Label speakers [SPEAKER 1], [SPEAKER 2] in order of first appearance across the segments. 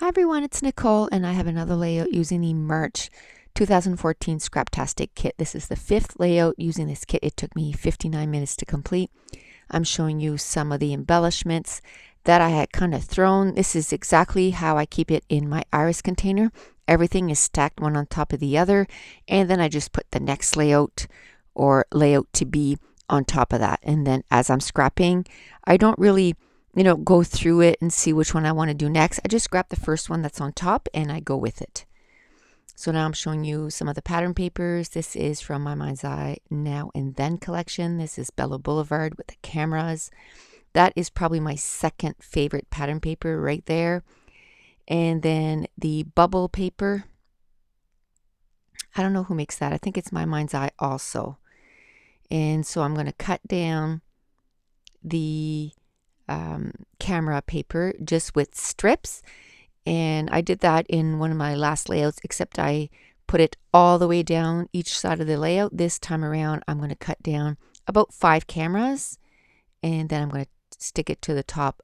[SPEAKER 1] Hi everyone, it's Nicole and I have another layout using the March 2014 Scraptastic kit. This is the fifth layout using this kit. It took me 59 minutes to complete. I'm showing you some of the embellishments that I had kind of thrown. This is exactly how I keep it in my iris container. Everything is stacked one on top of the other, and then I just put the next layout or layout to be on top of that. And then as I'm scrapping, I don't really go through it and see which one I want to do next. I just grab the first one that's on top and I go with it. So now I'm showing you some of the pattern papers. This is from my Mind's Eye Now and Then collection. This is Bella Boulevard with the cameras. That is probably my second favorite pattern paper right there. And then the bubble paper. I don't know who makes that. I think it's my Mind's Eye also. And so I'm going to cut down the camera paper just with strips, and I did that in one of my last layouts, except I put it all the way down each side of the layout. This time around I'm going to cut down about 5 cameras, and then I'm going to stick it to the top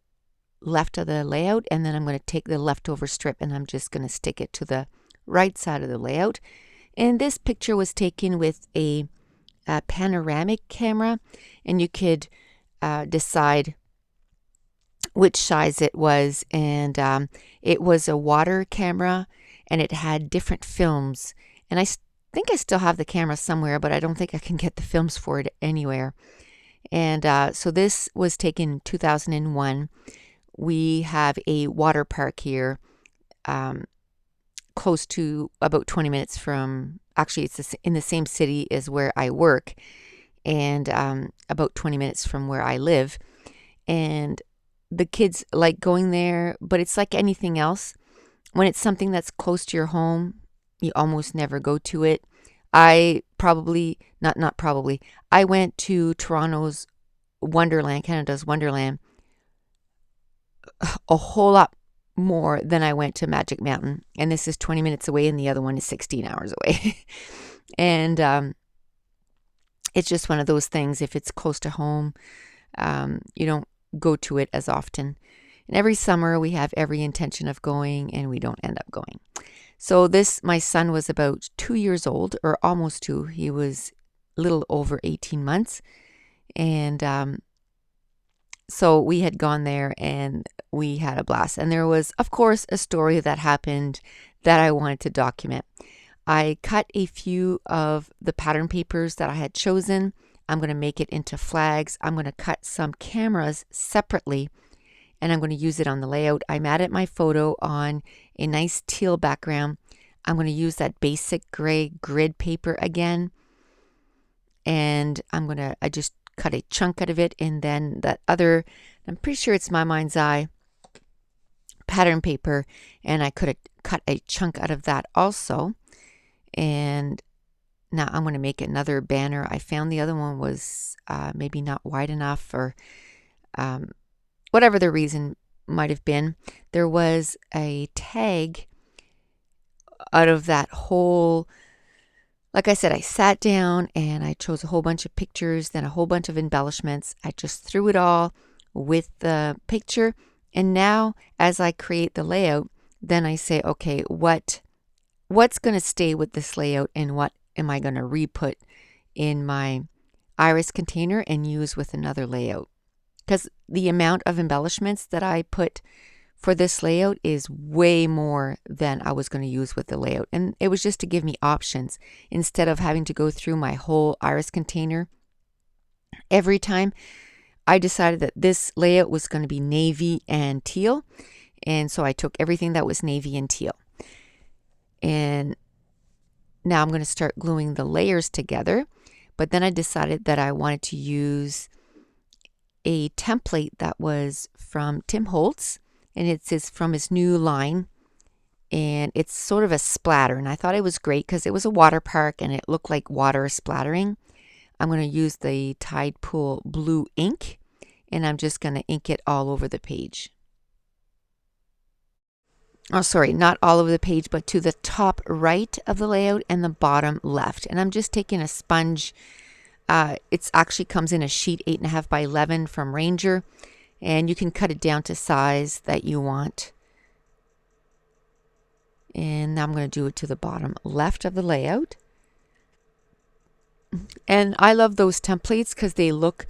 [SPEAKER 1] left of the layout, and then I'm going to take the leftover strip and I'm just going to stick it to the right side of the layout. And this picture was taken with a panoramic camera, and you could decide which size it was, and it was a water camera and it had different films, and I think I still have the camera somewhere, but I don't think I can get the films for it anywhere. And so this was taken in 2001. We have a water park here, close to about 20 minutes from, actually it's in the same city as where I work, and about 20 minutes from where I live. And the kids like going there, but it's like anything else. When it's something that's close to your home, you almost never go to it. I probably, not probably, I went to Toronto's Wonderland, Canada's Wonderland, a whole lot more than I went to Magic Mountain. And this is 20 minutes away and the other one is 16 hours away. And it's just one of those things. If it's close to home, you don't go to it as often. And every summer we have every intention of going and we don't end up going. So my son was about 2 years old, or almost 2. He was a little over 18 months. And so we had gone there and we had a blast. And there was, of course, a story that happened that I wanted to document. I cut a few of the pattern papers that I had chosen. I'm going to make it into flags. I'm going to cut some cameras separately, and I'm going to use it on the layout. I'm at my photo on a nice teal background. I'm going to use that basic gray grid paper again, and I just cut a chunk out of it, and then that other, I'm pretty sure it's my Mind's Eye pattern paper, and I could cut a chunk out of that also. And now I'm going to make another banner. I found the other one was maybe not wide enough, or whatever the reason might have been. There was a tag out of that whole, like I said, I sat down and I chose a whole bunch of pictures, then a whole bunch of embellishments. I just threw it all with the picture. And now as I create the layout, then I say, okay, what's going to stay with this layout and what am I going to re-put in my iris container and use with another layout? Because the amount of embellishments that I put for this layout is way more than I was going to use with the layout. And it was just to give me options instead of having to go through my whole iris container every time. I decided that this layout was going to be navy and teal. And so I took everything that was navy and teal. And now I'm going to start gluing the layers together. But then I decided that I wanted to use a template that was from Tim Holtz, and it's from his new line, and it's sort of a splatter, and I thought it was great because it was a water park and it looked like water splattering. I'm going to use the Tide Pool blue ink, and I'm just going to ink it all over the page. Oh, sorry, not all over the page, but to the top right of the layout and the bottom left. And I'm just taking a sponge. It actually comes in a sheet 8.5 by 11 from Ranger, and you can cut it down to size that you want. And now I'm going to do it to the bottom left of the layout. And I love those templates because they look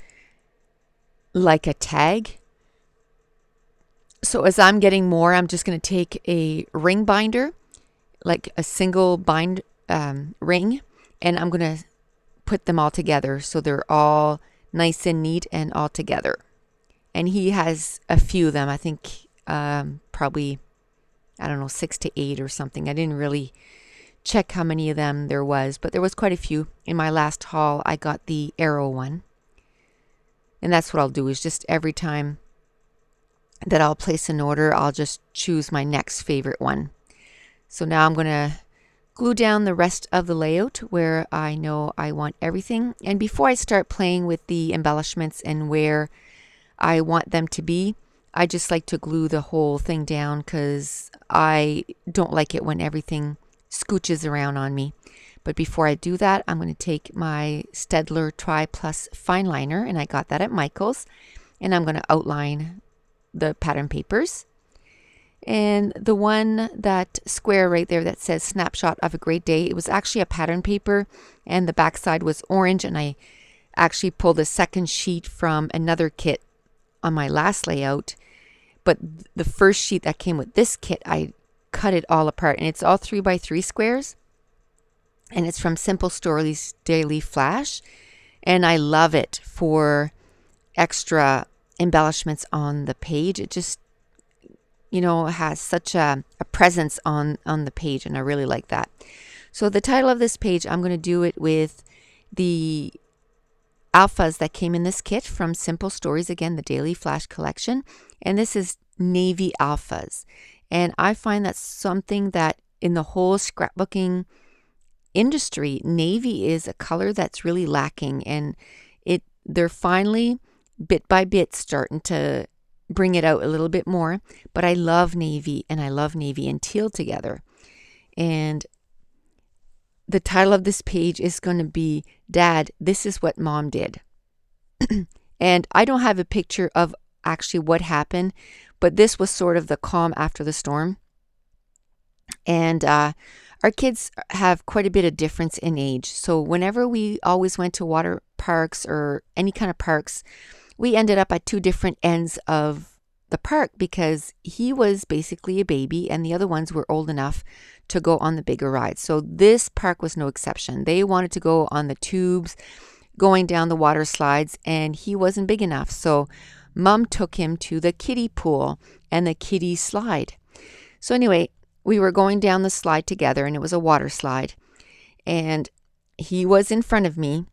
[SPEAKER 1] like a tag. So as I'm getting more, I'm just going to take a ring binder, like a single ring, and I'm going to put them all together so they're all nice and neat and all together. And he has a few of them. I think probably, I don't know, 6 to 8 or something. I didn't really check how many of them there was, but there was quite a few. In my last haul, I got the arrow one. And that's what I'll do, is just every time that I'll place an order, I'll just choose my next favorite one. So now I'm going to glue down the rest of the layout where I know I want everything. And before I start playing with the embellishments and where I want them to be, I just like to glue the whole thing down because I don't like it when everything scooches around on me. But before I do that, I'm going to take my Staedtler Tri Plus fine liner, and I got that at Michael's, and I'm going to outline the pattern papers. And the one, that square right there that says snapshot of a great day, it was actually a pattern paper, and the backside was orange, and I actually pulled a second sheet from another kit on my last layout. But the first sheet that came with this kit, I cut it all apart, and it's all 3x3 squares, and it's from Simple Stories Daily Flash, and I love it for extra embellishments on the page. It just, has such a presence on the page, and I really like that. So the title of this page, I'm going to do it with the alphas that came in this kit from Simple Stories, again, the Daily Flash collection, and this is navy alphas. And I find that's something that in the whole scrapbooking industry, navy is a color that's really lacking, and they're finally bit by bit starting to bring it out a little bit more. But I love navy, and I love navy and teal together. And the title of this page is going to be, Dad, This is What Mom Did. And I don't have a picture of actually what happened, but this was sort of the calm after the storm. And our kids have quite a bit of difference in age. So whenever we always went to water parks or any kind of parks, we ended up at two different ends of the park because he was basically a baby and the other ones were old enough to go on the bigger rides. So this park was no exception. They wanted to go on the tubes, going down the water slides, and he wasn't big enough. So Mom took him to the kiddie pool and the kiddie slide. So anyway, we were going down the slide together, and it was a water slide, and he was in front of me,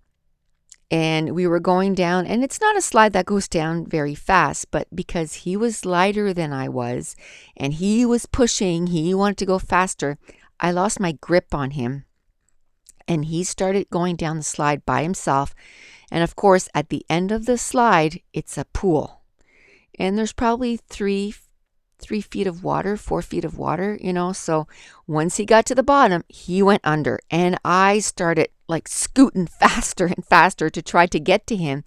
[SPEAKER 1] and we were going down, and it's not a slide that goes down very fast, but because he was lighter than I was, and he was pushing, he wanted to go faster, I lost my grip on him, and he started going down the slide by himself. And of course, at the end of the slide, it's a pool, and there's probably 3 feet of water, 4 feet of water, so once he got to the bottom, he went under, and I started like scooting faster and faster to try to get to him.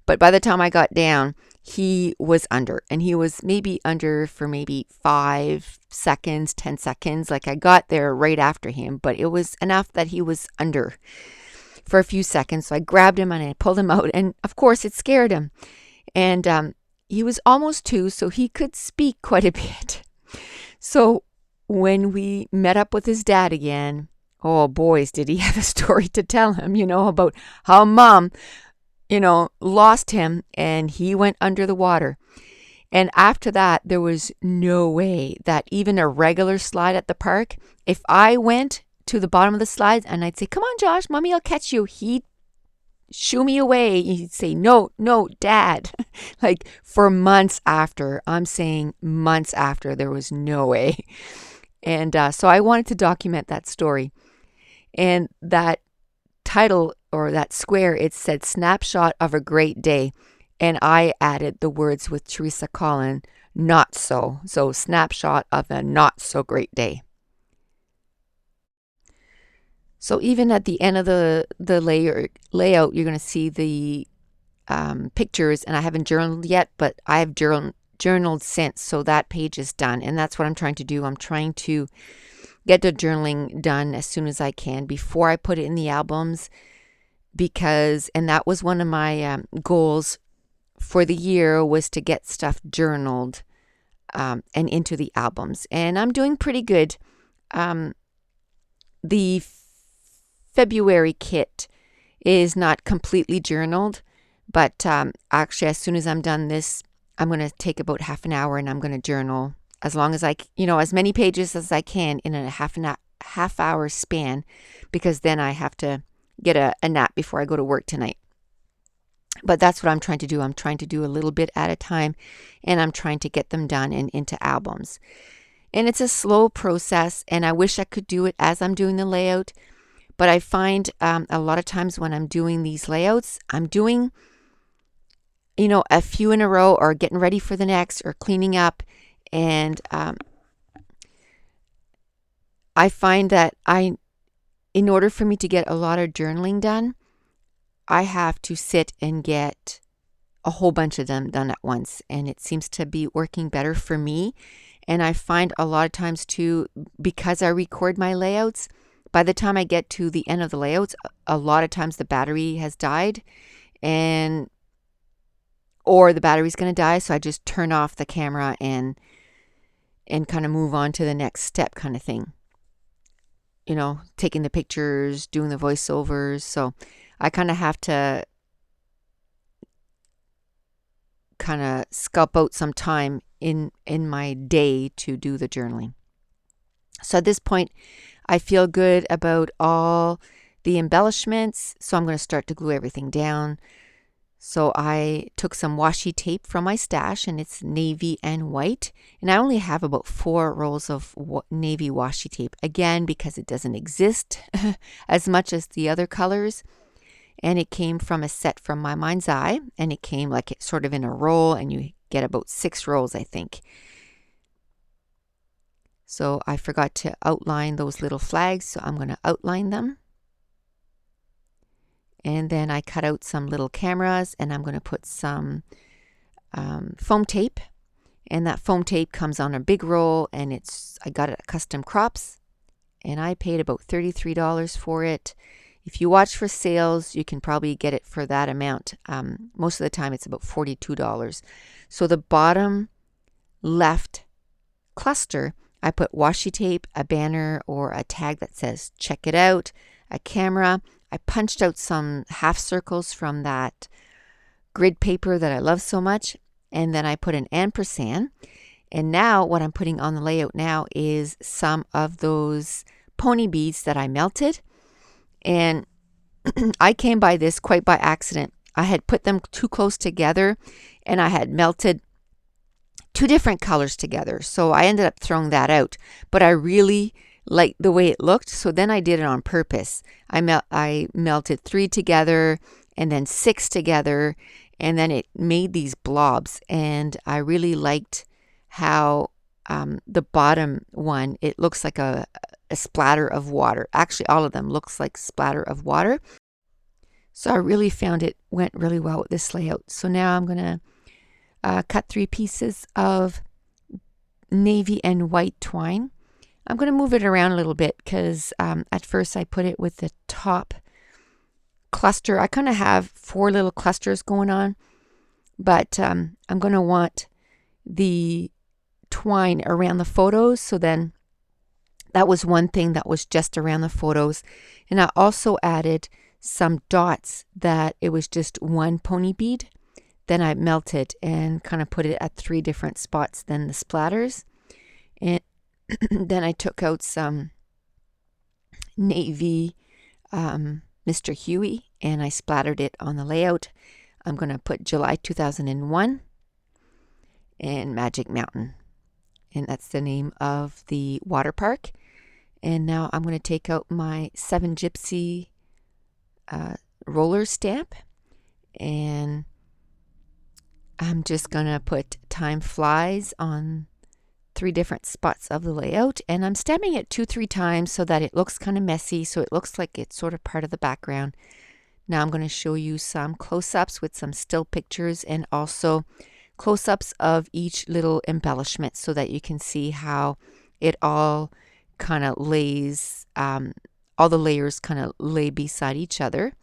[SPEAKER 1] But by the time I got down, he was under, and he was maybe under for maybe 5 seconds, 10 seconds. Like I got there right after him, but it was enough that he was under for a few seconds. So I grabbed him and I pulled him out, and of course it scared him. And he was almost 2, so he could speak quite a bit. So when we met up with his dad again, oh boys, did he have a story to tell him, about how Mom, lost him and he went under the water. And after that, there was no way that even a regular slide at the park, if I went to the bottom of the slide and I'd say, "Come on, Josh, Mommy, I'll catch you," he'd shoo me away. He'd say, "No, no, Dad." Like for months after, I'm saying months after, there was no way. And so I wanted to document that story. And that title, or that square, it said Snapshot of a Great Day. And I added the words with Teresa Collin, not so. So snapshot of a not so great day. So even at the end of the layout, you're going to see the pictures, and I haven't journaled yet, but I have journaled since, so that page is done, and that's what I'm trying to do. I'm trying to get the journaling done as soon as I can before I put it in the albums, because, and that was one of my goals for the year, was to get stuff journaled and into the albums. And I'm doing pretty good. The February kit is not completely journaled, but actually, as soon as I'm done this, I'm going to take about half an hour and I'm going to journal as long as as many pages as I can in a half hour span, because then I have to get a nap before I go to work tonight. But that's what I'm trying to do. I'm trying to do a little bit at a time, and I'm trying to get them done and into albums. And it's a slow process, and I wish I could do it as I'm doing the layout. But I find a lot of times when I'm doing these layouts, I'm doing, a few in a row, or getting ready for the next, or cleaning up. And I find that in order for me to get a lot of journaling done, I have to sit and get a whole bunch of them done at once. And it seems to be working better for me. And I find a lot of times too, because I record my layouts, by the time I get to the end of the layouts, a lot of times the battery has died, or the battery's going to die. So I just turn off the camera and kind of move on to the next step kind of thing. Taking the pictures, doing the voiceovers. So I kind of have to kind of sculpt out some time in my day to do the journaling. So at this point, I feel good about all the embellishments. So I'm going to start to glue everything down. So I took some washi tape from my stash, and it's navy and white. And I only have about 4 rolls of navy washi tape. Again, because it doesn't exist as much as the other colors. And it came from a set from My Mind's Eye, and it came like it's sort of in a roll, and you get about 6 rolls, I think. So I forgot to outline those little flags, so I'm going to outline them. And then I cut out some little cameras, and I'm going to put some foam tape. And that foam tape comes on a big roll, and I got it at Custom Crops, and I paid about $33 for it. If you watch for sales, you can probably get it for that amount. Most of the time, it's about $42. So the bottom left cluster, I put washi tape, a banner, or a tag that says, check it out, a camera. I punched out some half circles from that grid paper that I love so much. And then I put an ampersand. And now what I'm putting on the layout now is some of those pony beads that I melted. And I came by this quite by accident. I had put them too close together, and I had melted 2 different colors together. So I ended up throwing that out. But I really liked the way it looked. So then I did it on purpose. I melted 3 together, and then 6 together, and then it made these blobs. And I really liked how the bottom one, it looks like a splatter of water. Actually, all of them looks like splatter of water. So I really found it went really well with this layout. So now I'm going to cut 3 pieces of navy and white twine. I'm going to move it around a little bit because at first I put it with the top cluster. I kind of have 4 little clusters going on, but I'm going to want the twine around the photos. So then that was one thing that was just around the photos. And I also added some dots that it was just 1 pony bead. Then I melted and kind of put it at 3 different spots than the splatters. And then I took out some navy Mr. Huey, and I splattered it on the layout. I'm going to put July 2001 and Magic Mountain. And that's the name of the water park. And now I'm going to take out my 7 Gypsy roller stamp, and I'm just going to put Time Flies on 3 different spots of the layout, and I'm stamping it 2-3 times so that it looks kind of messy, so it looks like it's sort of part of the background. Now I'm going to show you some close-ups with some still pictures, and also close-ups of each little embellishment so that you can see how it all kind of lays, all the layers kind of lay beside each other.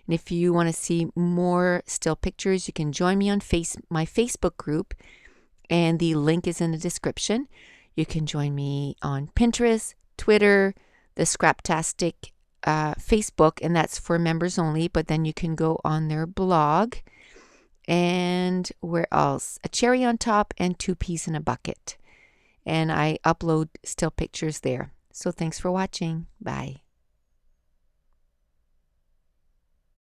[SPEAKER 1] And if you want to see more still pictures, you can join me on my Facebook group, and the link is in the description. You can join me on Pinterest, Twitter, the Scraptastic Facebook, and that's for members only, but then you can go on their blog. And where else? A cherry on top and 2 peas in a bucket. And I upload still pictures there. So thanks for watching. Bye.